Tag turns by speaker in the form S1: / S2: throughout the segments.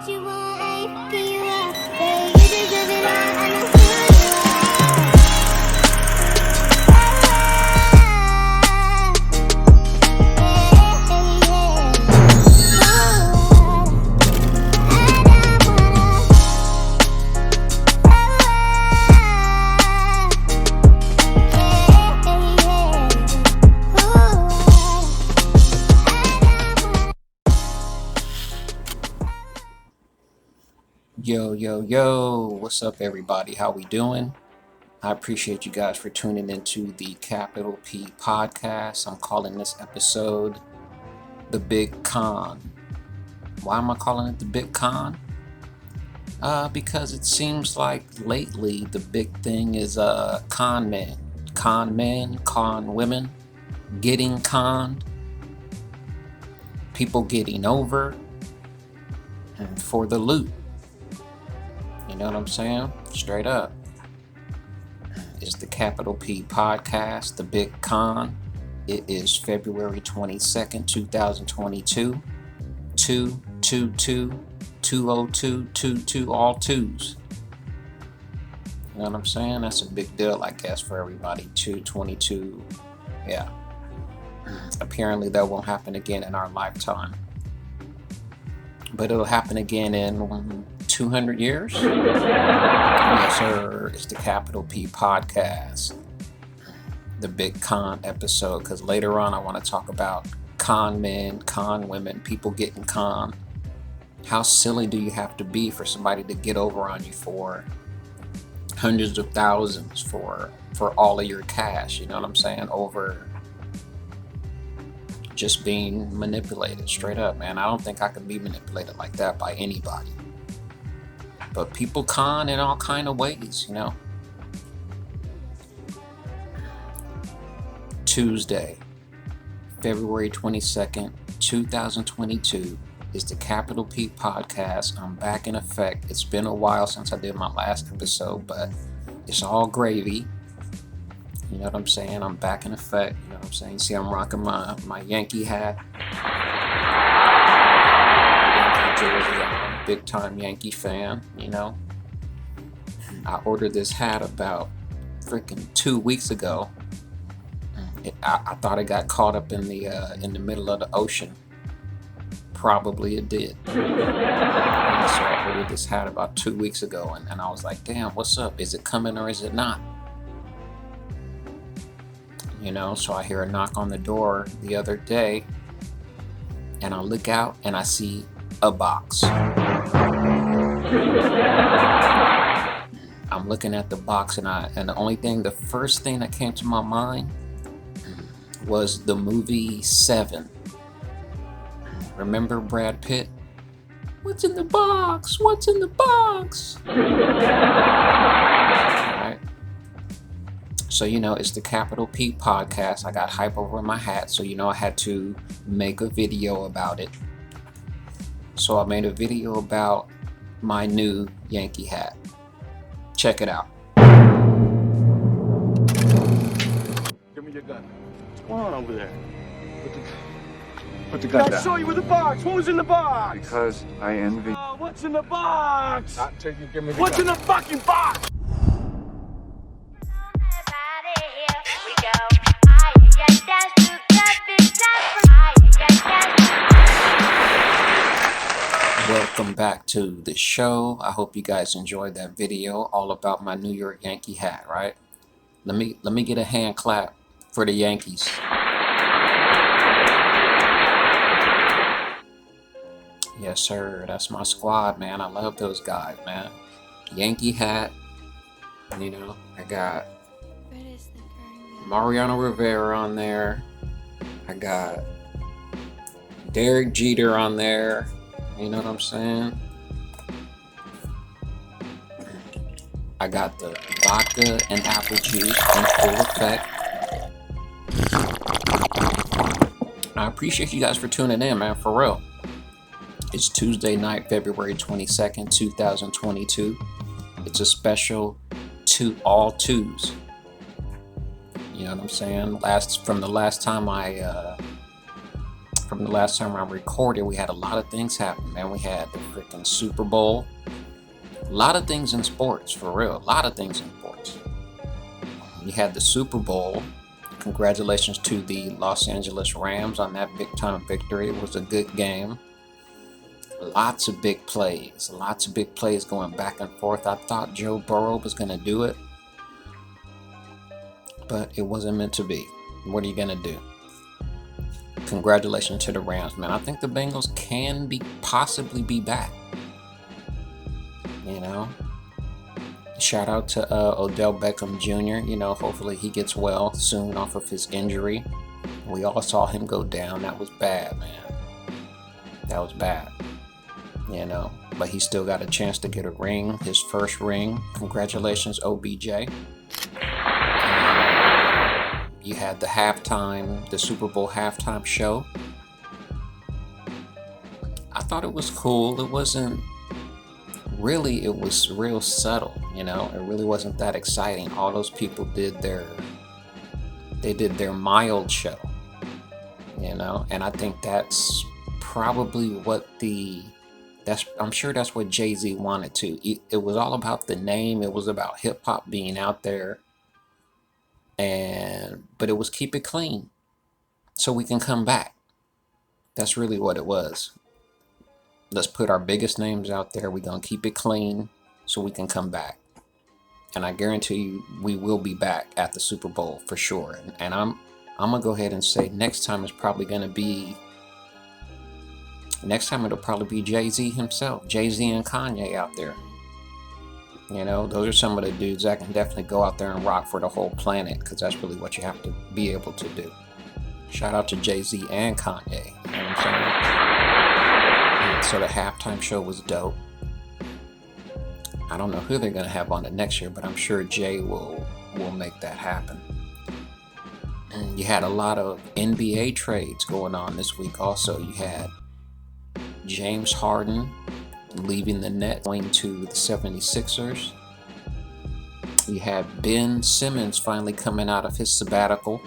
S1: you want, I ain't fucking you up. Baby, you deserve it all, I know who you are.
S2: Yo, what's up everybody? How we doing? I appreciate you guys for tuning into the Capital P podcast. I'm calling this episode The Big Con. Why am I calling it The Big Con? Because it seems like lately the big thing is con men, con women, getting conned, people getting over, and for the loot. You know what I'm saying? Straight up. It's the Capital P podcast, The Big Con. It is February 22nd, 2022. 222-202-22, all twos. You know what I'm saying? That's a big deal, I guess, for everybody. 222. Yeah. Apparently that won't happen again in our lifetime. But it'll happen again in 200 years? Yes, sir. It's the Capital P podcast, the Big Con episode, because later on I want to talk about con men, con women, people getting conned. How silly do you have to be for somebody to get over on you for hundreds of thousands for all of your cash? You know what I'm saying? Over just being manipulated, straight up, man. I don't think I can be manipulated like that by anybody. But people con in all kind of ways, you know. Tuesday, February 22nd, 2022 is the Capital P podcast. I'm back in effect. It's been a while since I did my last episode, but it's all gravy. You know what I'm saying? I'm back in effect. You know what I'm saying? See, I'm rocking my Yankee hat. Yankee jersey. I'm a big time Yankee fan, you know. I ordered this hat about freaking 2 weeks ago. I thought it got caught up in the middle of the ocean. Probably it did. So I ordered this hat about 2 weeks ago, and I was like, damn, what's up? Is it coming or is it not? You know, so I hear a knock on the door the other day, and I look out and I see a box. I'm looking at the box, and the first thing that came to my mind was the movie Seven. Remember Brad Pitt? What's in the box? What's in the box? Right? So, you know, it's the Capital P podcast. I got hype over my hat, so, you know, I had to make a video about it. So I made a video about my new Yankee hat. Check it out.
S3: Give me your gun. What's going on over there? Put the gun down. I saw you with the box. What was in the box?
S4: Because I envy.
S3: Oh, what's in the box?
S4: Not till you give me the
S3: What's
S4: gun.
S3: in the fucking box?
S2: Welcome back to the show. I hope you guys enjoyed that video all about my New York Yankee hat, right? Let me get a hand clap for the Yankees. Yes, sir. That's my squad, man. I love those guys, man. Yankee hat. You know, I got Mariano Rivera on there. I got Derek Jeter on there. You know what I'm saying? I got the vodka and apple juice in full effect. I appreciate you guys for tuning in, man, for real. It's Tuesday night, February 22nd, 2022. It's a special all twos. You know what I'm saying? From the last time I from the last time I recorded, we had a lot of things happen, man. We had the freaking Super Bowl. A lot of things in sports, for real. A lot of things in sports. You had the Super Bowl. Congratulations to the Los Angeles Rams on that big time victory. It was a good game. Lots of big plays. Lots of big plays going back and forth. I thought Joe Burrow was going to do it, but it wasn't meant to be. What are you going to do? Congratulations to the Rams, man. I think the Bengals can possibly be back. You know, shout out to Odell Beckham Jr. You know, hopefully he gets well soon off of his injury. We all saw him go down. That was bad, man. That was bad. You know, but he still got a chance to get a ring, his first ring. Congratulations, OBJ. You had the Super Bowl halftime show. I thought it was cool. It was real subtle, you know. It really wasn't that exciting. All those people did their mild show, you know, and I think that's probably I'm sure that's what Jay-Z wanted to. It was all about the name. It was about hip hop being out there. But it was keep it clean so we can come back. That's really what it was. Let's put our biggest names out there. We're going to keep it clean so we can come back. And I guarantee you we will be back at the Super Bowl for sure. And I'm going to go ahead and say next time it'll probably be Jay-Z himself. Jay-Z and Kanye out there. You know, those are some of the dudes that can definitely go out there and rock for the whole planet, because that's really what you have to be able to do. Shout out to Jay-Z and Kanye. You know what I'm saying? And so the halftime show was dope. I don't know who they're going to have on it next year, but I'm sure Jay will make that happen. And you had a lot of NBA trades going on this week also. You had James Harden leaving the net, going to the 76ers. You had Ben Simmons finally coming out of his sabbatical.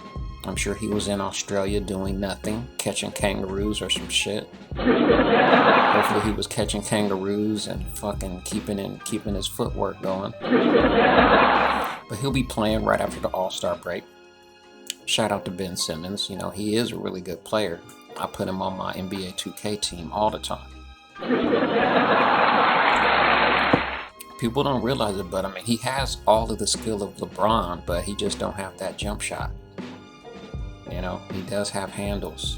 S2: I'm sure he was in Australia doing nothing, catching kangaroos or some shit. Hopefully he was catching kangaroos and fucking keeping his footwork going. But he'll be playing right after the All-Star break. Shout out to Ben Simmons. You know, he is a really good player. I put him on my NBA 2K team all the time. People don't realize it, but I mean, he has all of the skill of LeBron, but he just don't have that jump shot. You know, he does have handles.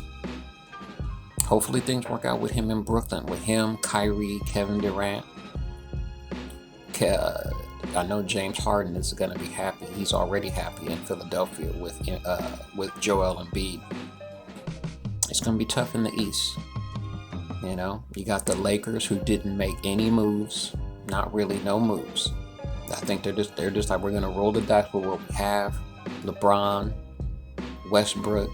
S2: Hopefully things work out with him in Brooklyn, with him, Kyrie, Kevin Durant. I know James Harden is going to be happy. He's already happy in Philadelphia with Joel Embiid. It's going to be tough in the East. You know, you got the Lakers, who didn't make any moves. Not really, no moves. I think they're just like, we're going to roll the dice with what we have. LeBron, Westbrook,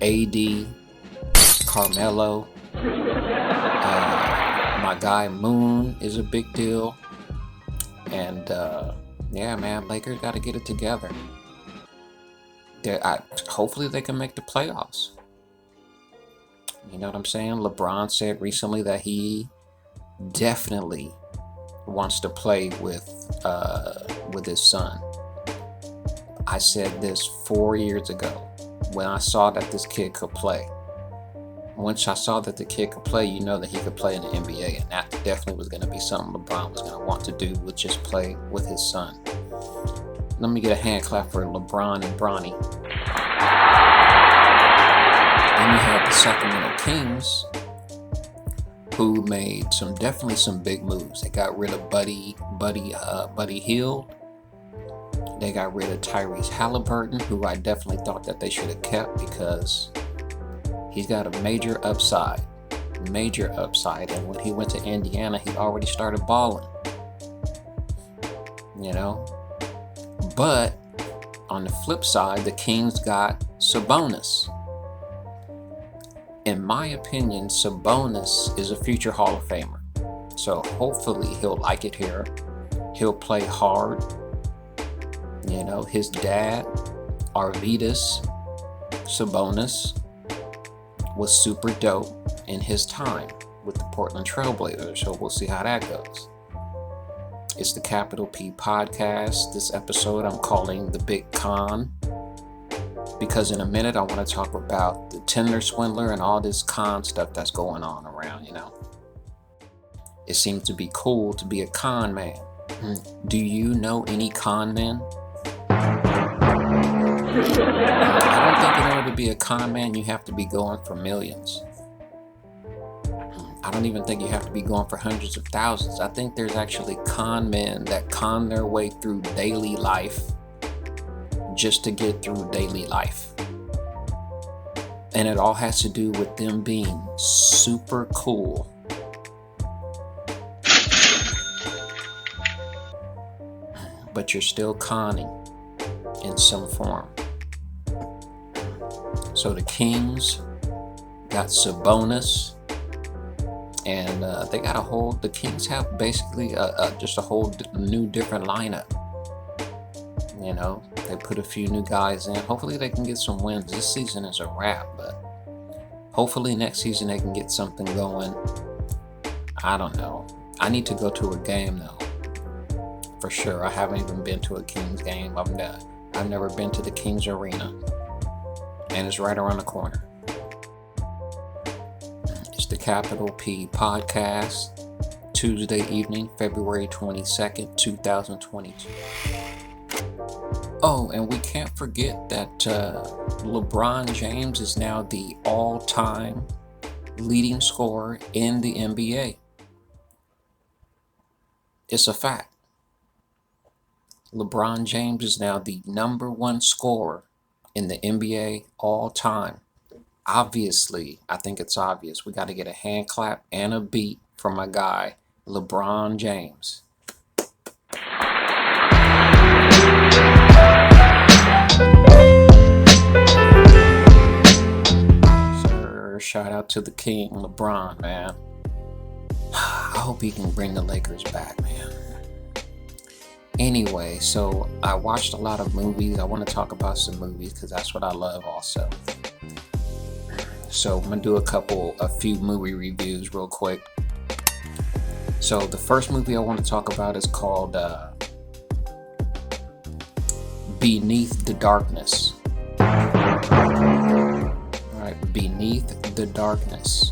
S2: AD, Carmelo. My guy Moon is a big deal. And yeah, man, Lakers got to get it together. Hopefully they can make the playoffs. You know what I'm saying? LeBron said recently that he definitely wants to play with his son. I said this 4 years ago when I saw that this kid could play. Once I saw that the kid could play, you know that he could play in the NBA, and that definitely was going to be something LeBron was going to want to do, with just play with his son. Let me get a hand clap for LeBron and Bronny. Then you had the Sacramento Kings, who made definitely some big moves. They got rid of Buddy Hield. They got rid of Tyrese Halliburton, who I definitely thought that they should have kept, because he's got a major upside. And when he went to Indiana, he already started balling. You know? But on the flip side, the Kings got Sabonis. In my opinion, Sabonis is a future Hall of Famer. So hopefully he'll like it here. He'll play hard. You know, his dad, Arvydas Sabonis, was super dope in his time with the Portland Trailblazers, so we'll see how that goes. It's the Capital P Podcast. This episode I'm calling The Big Con, because in a minute I want to talk about the Tinder swindler and all this con stuff that's going on around, It seems to be cool to be a con man. Do you know any con men? I don't think in order to be a con man, you have to be going for millions. I don't even think you have to be going for hundreds of thousands. I think there's actually con men that con their way through daily life just to get through daily life. And it all has to do with them being super cool. But you're still conning in some form. So the Kings got Sabonis, and they got the Kings have basically just a whole new different lineup. They put a few new guys in. Hopefully they can get some wins. This season is a wrap, but hopefully next season they can get something going. I don't know. I need to go to a game though. For sure. I haven't even been to a Kings game. I've never been to the Kings Arena. And it's right around the corner. It's the Capital P Podcast, Tuesday evening, February 22nd, 2022. Oh, and we can't forget that LeBron James is now the all-time leading scorer in the NBA. It's a fact. LeBron James is now the number one scorer in the NBA all time. Obviously, I think it's obvious. We got to get a hand clap and a beat from my guy, LeBron James. Sir, shout out to the King, LeBron, man. I hope he can bring the Lakers back, man. Anyway, so I watched a lot of movies. I want to talk about some movies because that's what I love also. So I'm going to do a few movie reviews real quick. So the first movie I want to talk about is called Beneath the Darkness. Alright, Beneath the Darkness.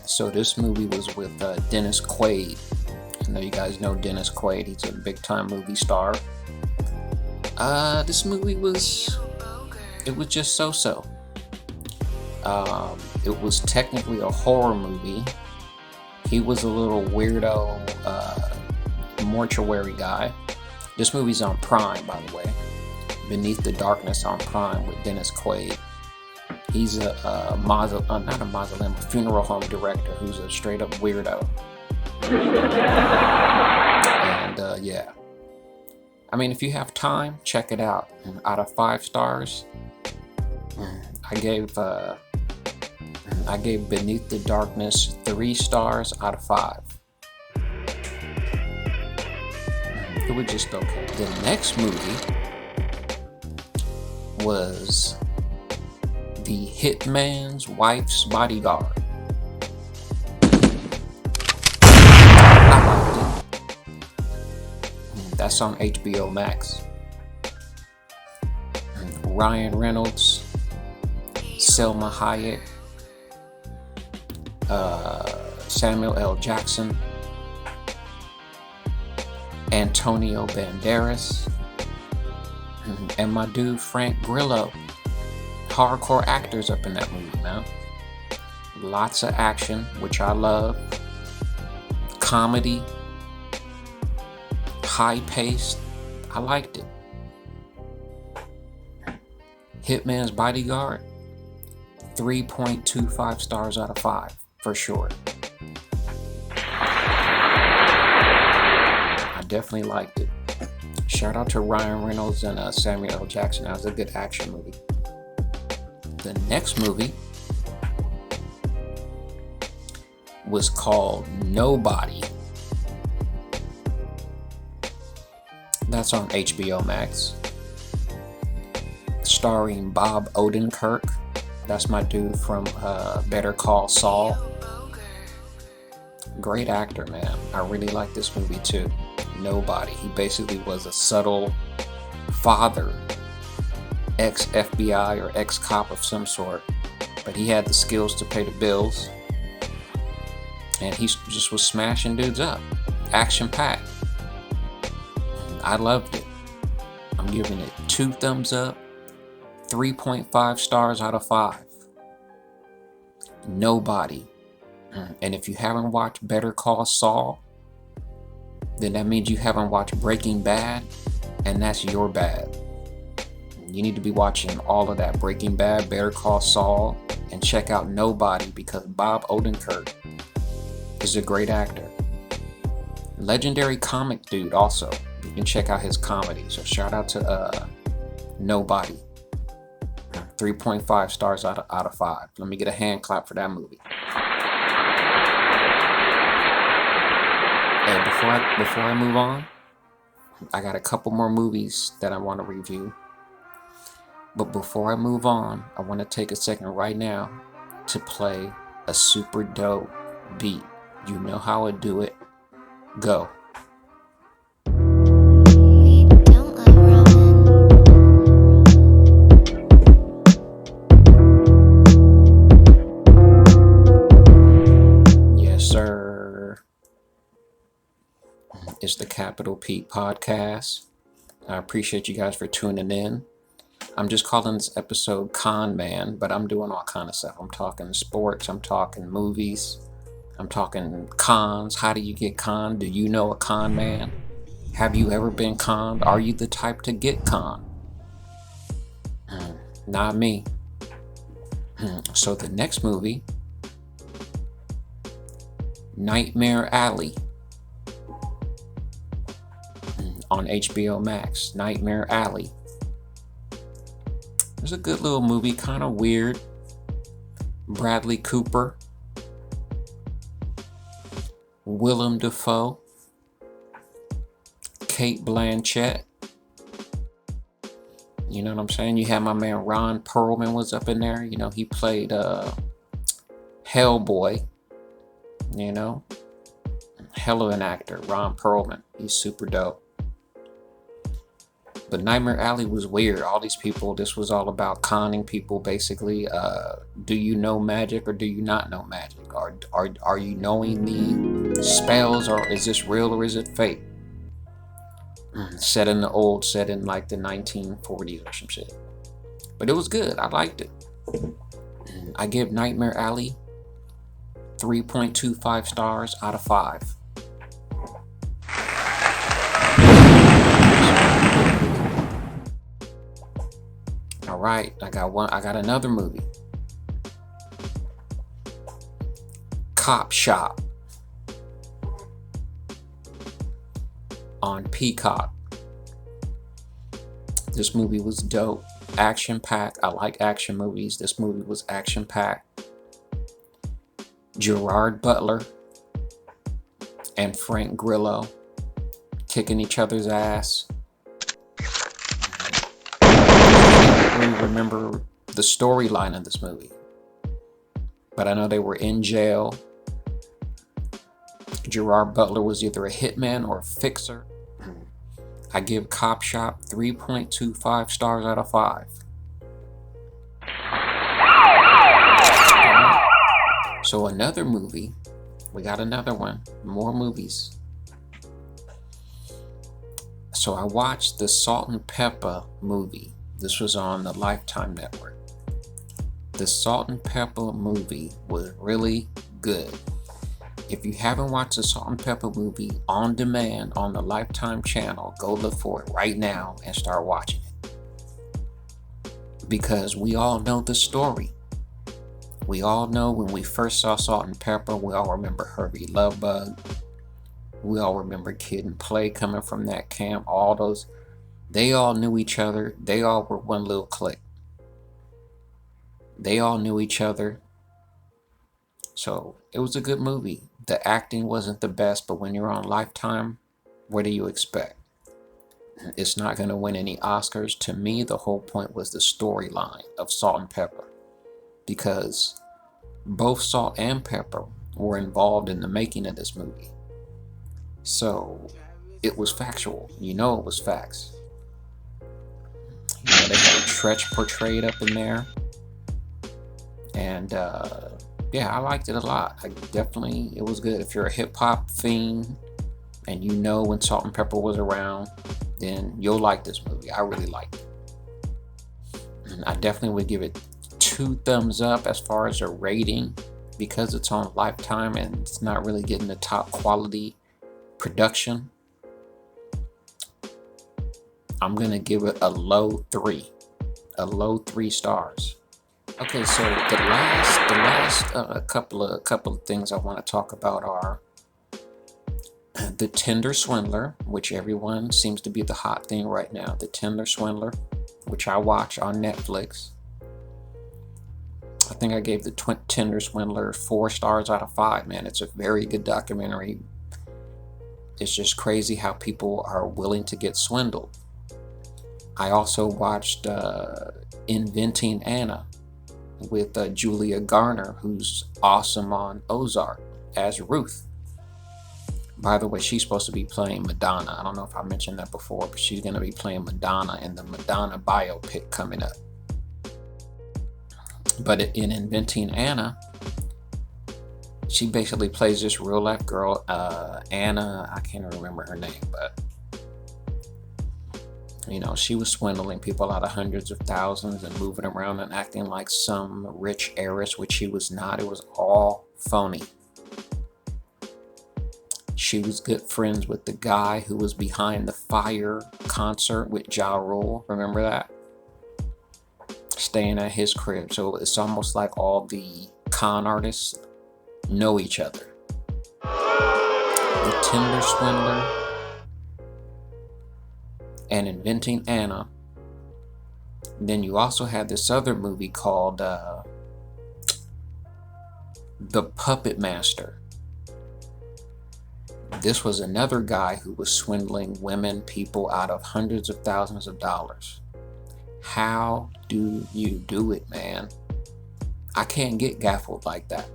S2: So this movie was with Dennis Quaid. I know you guys know Dennis Quaid. He's a big-time movie star. This movie was just so-so. It was technically a horror movie. He was a little weirdo mortuary guy. This movie's on Prime, by the way. Beneath the Darkness on Prime with Dennis Quaid. He's not a mausoleum, a funeral home director who's a straight-up weirdo. And yeah, I mean, if you have time, check it out. Out of 5 stars, I gave Beneath the Darkness 3 stars out of 5. It was just okay. The next movie was The Hitman's Wife's Bodyguard. That's on HBO Max. Ryan Reynolds, Selma Hayek, Samuel L. Jackson, Antonio Banderas, and my dude Frank Grillo. Hardcore actors up in that movie, man. Lots of action, which I love. Comedy. High-paced. I liked it. Hitman's Bodyguard, 3.25 stars out of 5, for sure. I definitely liked it. Shout out to Ryan Reynolds and Samuel L. Jackson. That was a good action movie. The next movie was called Nobody. That's on HBO Max. Starring Bob Odenkirk, That's my dude from Better Call Saul. Great actor, man. I really like this movie too. Nobody. He basically was a subtle father, ex-FBI or ex-cop of some sort, but he had the skills to pay the bills, and he just was smashing dudes up. Action-packed. I loved it. I'm giving it 2 thumbs up, 3.5 stars out of 5. Nobody. And if you haven't watched Better Call Saul, then that means you haven't watched Breaking Bad, and that's your bad. You need to be watching all of that: Breaking Bad, Better Call Saul, and check out Nobody, because Bob Odenkirk is a great actor. Legendary comic dude also. You can check out his comedy. So shout out to Nobody. 3.5 stars out of 5. Let me get a hand clap for that movie. Hey, before I move on, I got a couple more movies that I want to review. But before I move on, I want to take a second right now to play a super dope beat. You know how I do it. Go.
S1: We don't love ramen.
S2: Yes, sir. It's the Capital P Podcast. I appreciate you guys for tuning in. I'm just calling this episode Con Man, but I'm doing all kind of stuff. I'm talking sports, I'm talking movies, I'm talking cons. How do you get conned? Do you know a con man? Have you ever been conned? Are you the type to get conned? Not me. So the next movie, Nightmare Alley, on HBO Max. Nightmare Alley. It's a good little movie, kind of weird. Bradley Cooper, Willem Dafoe, Cate Blanchett. You know what I'm saying? You had my man Ron Perlman was up in there. You know, he played Hellboy. You know, hell of an actor, Ron Perlman. He's super dope. But Nightmare Alley was weird. All these people, this was all about conning people, basically. Do you know magic or do you not know magic? Are you knowing the spells, or is this real or is it fake? Set in like the 1940s or some shit. But it was good. I liked it. I give Nightmare Alley 3.25 stars out of 5. All right, I got another movie. Cop Shop on Peacock. This movie was dope. Action-packed. I like action movies. This movie was action-packed. Gerard Butler and Frank Grillo kicking each other's ass. I don't really remember the storyline of this movie, but I know they were in jail. Gerard Butler was either a hitman or a fixer. I give Cop Shop 3.25 stars out of 5. So another movie, we got another one, more movies. So I watched the Salt and Pepper movie. This was on the Lifetime Network. The Salt and Pepper movie was really good. If you haven't watched the Salt and Pepper movie on demand on the Lifetime channel, go look for it right now and start watching it. Because we all know the story. We all know when we first saw Salt and Pepper, we all remember Herbie Lovebug. We all remember Kid and Play coming from that camp. All those, they all knew each other. They all were one little clique. They all knew each other. So it was a good movie. The acting wasn't the best, but when you're on Lifetime, what do you expect? It's not going to win any Oscars. To me, the whole point was the storyline of Salt and Pepper. because both Salt and Pepper were involved in the making of this movie. So it was factual. You know it was facts. You know, they had Tretch portrayed up in there. And yeah, I liked it a lot. It was good. If you're a hip hop fiend and you know when Salt and Pepper was around, then you'll like this movie. I really liked it. And I definitely would give it 2 thumbs up as far as a rating, because it's on Lifetime and it's not really getting the top quality production. I'm gonna give it a low 3 stars. Okay, so the last couple of things I want to talk about are The Tinder Swindler, which everyone seems to be the hot thing right now. The Tinder Swindler, which I watch on Netflix. I think I gave the Tinder Swindler 4 stars out of 5, man. It's a very good documentary. It's just crazy how people are willing to get swindled. I also watched Inventing Anna with Julia Garner, who's awesome on Ozark as Ruth. By the way, she's supposed to be playing Madonna. I don't know if I mentioned that before, but she's going to be playing Madonna in the Madonna biopic coming up. But in Inventing Anna, she basically plays this real life girl, Anna, I can't remember her name, but you know, she was swindling people out of hundreds of thousands and moving around and acting like some rich heiress, which she was not. It was all phony. She was good friends with the guy who was behind the Fire concert with Ja Rule. Remember that? Staying at his crib. So it's almost like all the con artists know each other. The Tinder Swindler and Inventing Anna. Then you also had this other movie called The Puppet Master. This was another guy who was swindling women, people out of hundreds of thousands of dollars. How do you do it, man? I can't get gaffled like that.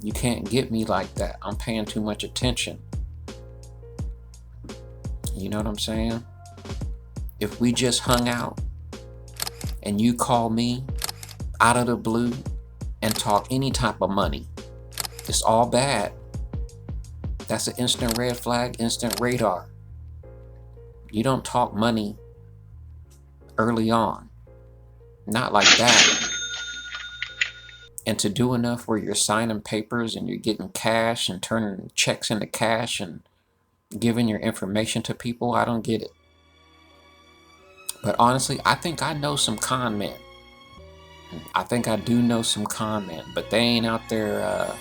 S2: You can't get me like that. I'm paying too much attention. You know what I'm saying? If we just hung out and you call me out of the blue and talk any type of money, it's all bad. That's an instant red flag, instant radar. You don't talk money early on. Not like that. And to do enough where you're signing papers and you're getting cash and turning checks into cash and giving your information to people, I don't get it. But honestly, I think I know some con men. I think I do know some con men, but they ain't out there,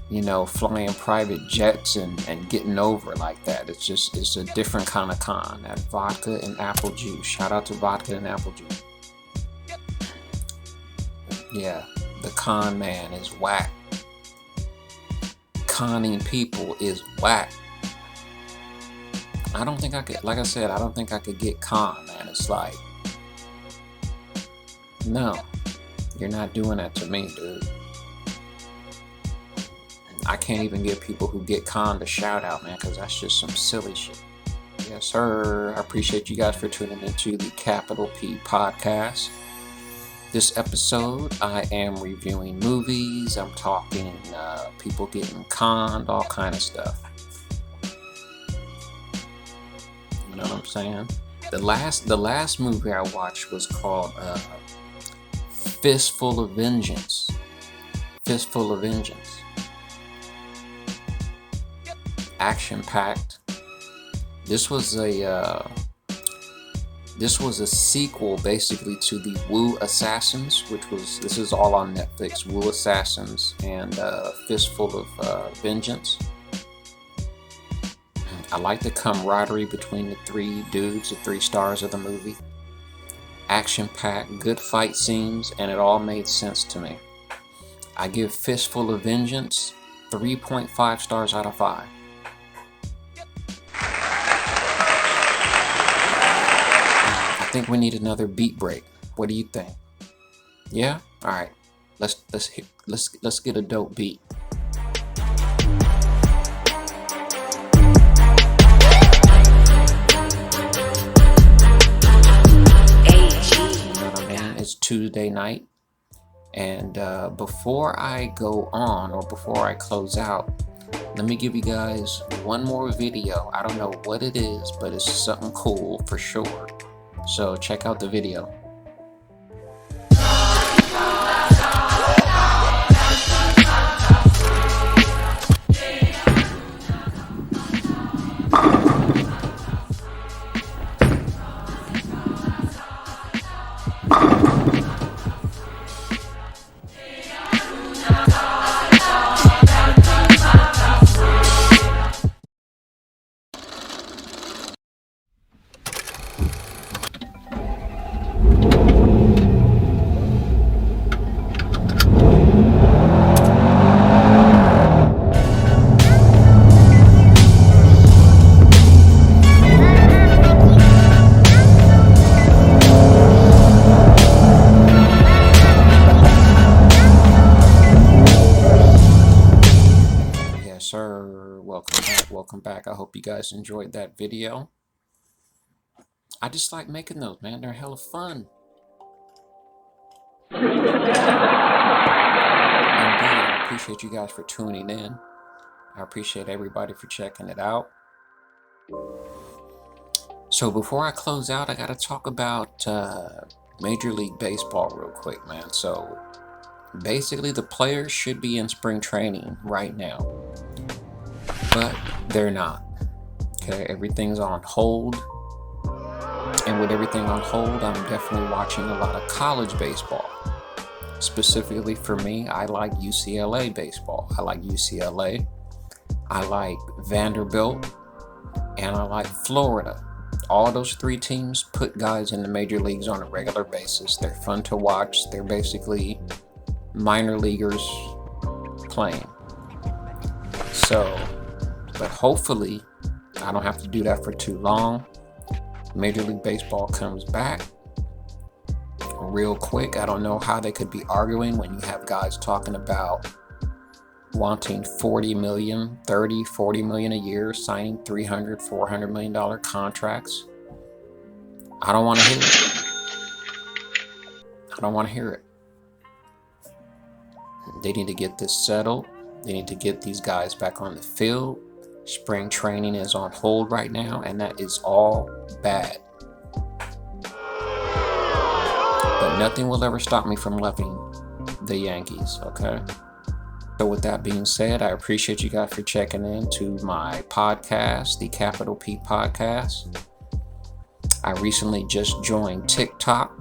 S2: you know, flying private jets and getting over like that. It's a different kind of con. That vodka and apple juice. Shout out to vodka and apple juice. Yeah, the con man is whack. Conning people is whack. I don't think I could, like I said, I don't think I could get con, man. It's like, no, you're not doing that to me, dude. I can't even give people who get conned a shout out, man, because that's just some silly shit. Yes, sir. I appreciate you guys for tuning into the Capital P podcast. This episode, I am reviewing movies. I'm talking people getting conned, all kind of stuff. You know what I'm saying? The last movie I watched was called Fistful of Vengeance. Fistful of Vengeance. Action-packed. This was a sequel basically to the Wu Assassins, this is all on Netflix. Wu Assassins and Fistful of Vengeance. I like the camaraderie between the 3 dudes, the 3 stars of the movie. Action-packed, good fight scenes, and it all made sense to me. I give Fistful of Vengeance 3.5 stars out of 5. I think we need another beat break. What do you think? Yeah. All right. Let's get a dope beat. It's Tuesday night, and before I go on, or before I close out, let me give you guys one more video. I don't know what it is, but it's something cool for sure. So check out the video. Sir, welcome back. I hope you guys enjoyed that video. I just like making those, man. They're hella fun. Indeed, I appreciate you guys for tuning in. I appreciate everybody for checking it out. So before I close out, I gotta talk about Major League Baseball real quick, man. So basically the players should be in spring training right now, but they're not. Okay, everything's on hold. And with everything on hold, I'm definitely watching a lot of college baseball. Specifically for me, I like UCLA baseball. I like UCLA, I like Vanderbilt, and I like Florida. All those three teams put guys in the major leagues on a regular basis. They're fun to watch. They're basically minor leaguers playing. So, but hopefully, I don't have to do that for too long. Major League Baseball comes back real quick. I don't know how they could be arguing when you have guys talking about wanting 40 million, 30, 40 million a year, signing $300, $400 million contracts. I don't want to hear it. I don't want to hear it. They need to get this settled. They need to get these guys back on the field. Spring training is on hold right now, and that is all bad. But nothing will ever stop me from loving the Yankees, okay? So with that being said, I appreciate you guys for checking in to my podcast, the Capital P Podcast. I recently just joined TikTok,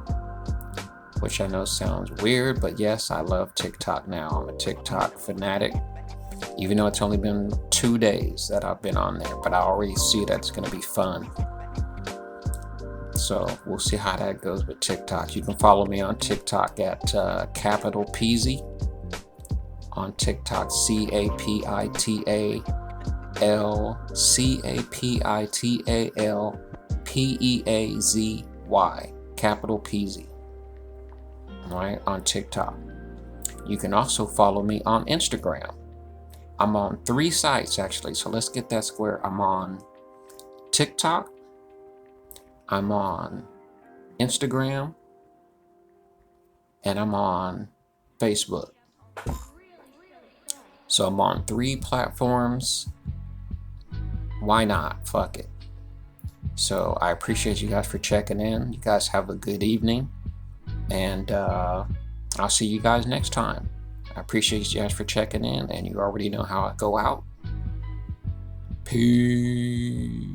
S2: which I know sounds weird, but yes, I love TikTok now. I'm a TikTok fanatic, even though it's only been 2 days that I've been on there, but I already see that it's going to be fun. So we'll see how that goes with TikTok. You can follow me on TikTok at Capital Peasy. On TikTok, CAPITALPEAZY, Capital Peasy. All right, on TikTok. You can also follow me on Instagram. I'm on 3 sites actually, so let's get that square. I'm on TikTok, I'm on Instagram, and I'm on Facebook. So I'm on 3 platforms. Why not? Fuck it. So I appreciate you guys for checking in. You guys have a good evening, and I'll see you guys next time. I appreciate you guys for checking in, and you already know how I go out. Peace.